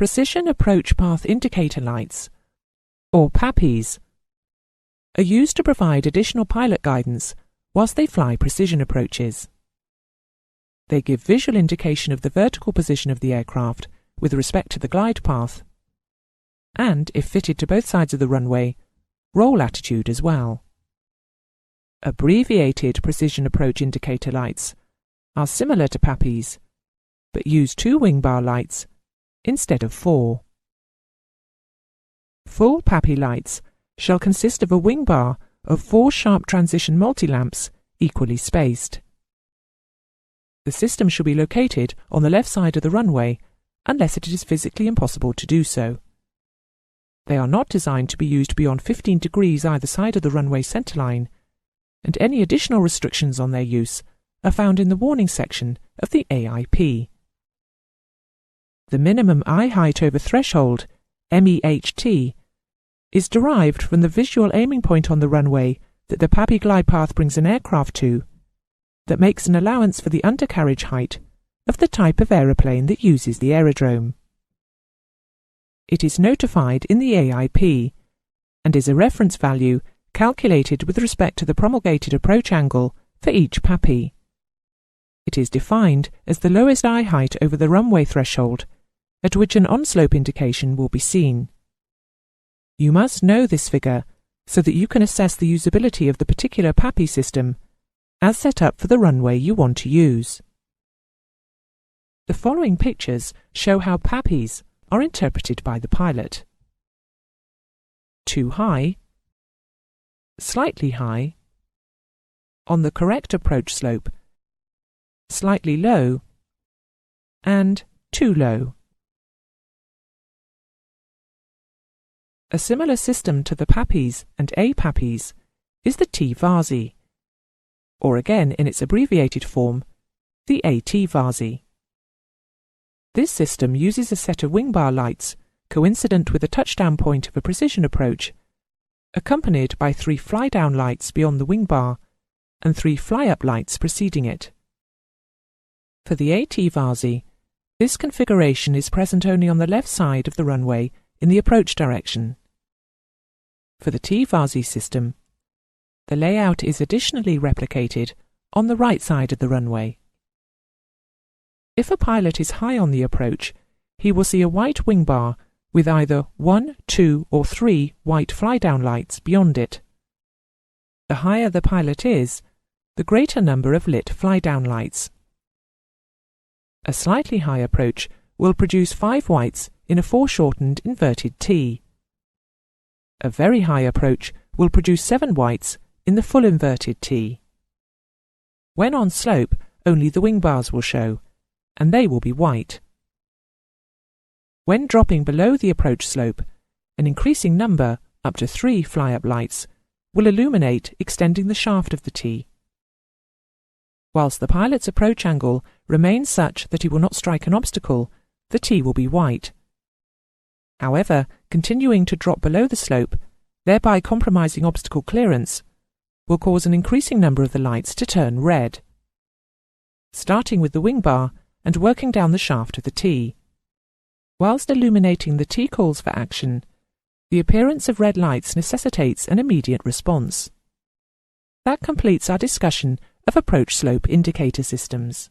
Precision Approach Path Indicator Lights, or PAPIs, are used to provide additional pilot guidance whilst they fly precision approaches. They give visual indication of the vertical position of the aircraft with respect to the glide path, and, if fitted to both sides of the runway, roll attitude as well. Abbreviated Precision Approach Indicator Lights are similar to PAPIs, but use 2 wing bar lights instead of 4. Full PAPI lights shall consist of a wing bar of 4 sharp transition multi-lamps equally spaced. The system shall be located on the left side of the runway unless it is physically impossible to do so. They are not designed to be used beyond 15 degrees either side of the runway centerline, and any additional restrictions on their use are found in the warning section of the AIP. The minimum eye height over threshold, MEHT, is derived from the visual aiming point on the runway that the PAPI glide path brings an aircraft to, that makes an allowance for the undercarriage height of the type of aeroplane that uses the aerodrome. It is notified in the AIP and is a reference value calculated with respect to the promulgated approach angle for each PAPI. It is defined as the lowest eye height over the runway threshold at which an on-slope indication will be seen. You must know this figure so that you can assess the usability of the particular PAPI system as set up for the runway you want to use. The following pictures show how PAPIs are interpreted by the pilot. Too high, slightly high, on the correct approach slope, slightly low, and too low. A similar system to the PAPIs and APAPIs is the T-VASI, or again in its abbreviated form, the AT-VASI. This system uses a set of wing bar lights coincident with the touchdown point of a precision approach, accompanied by 3 fly-down lights beyond the wing bar and 3 fly-up lights preceding it. For the AT-VASI, this configuration is present only on the left side of the runway in the approach direction. For the T-VASI system, the layout is additionally replicated on the right side of the runway. If a pilot is high on the approach, he will see a white wing bar with either 1, 2, or 3 white fly-down lights beyond it. The higher the pilot is, the greater number of lit fly-down lights. A slightly high approach will produce 5 whites in a foreshortened inverted T. A very high approach will produce 7 whites in the full inverted T. When on slope, only the wing bars will show, and they will be white. When dropping below the approach slope, an increasing number, up to 3 fly-up lights, will illuminate extending the shaft of the T. Whilst the pilot's approach angle remains such that he will not strike an obstacle, the T will be white. However, continuing to drop below the slope, thereby compromising obstacle clearance, will cause an increasing number of the lights to turn red. Starting with the wing bar and working down the shaft of the T. Whilst illuminating the T calls for action, the appearance of red lights necessitates an immediate response. That completes our discussion of approach slope indicator systems.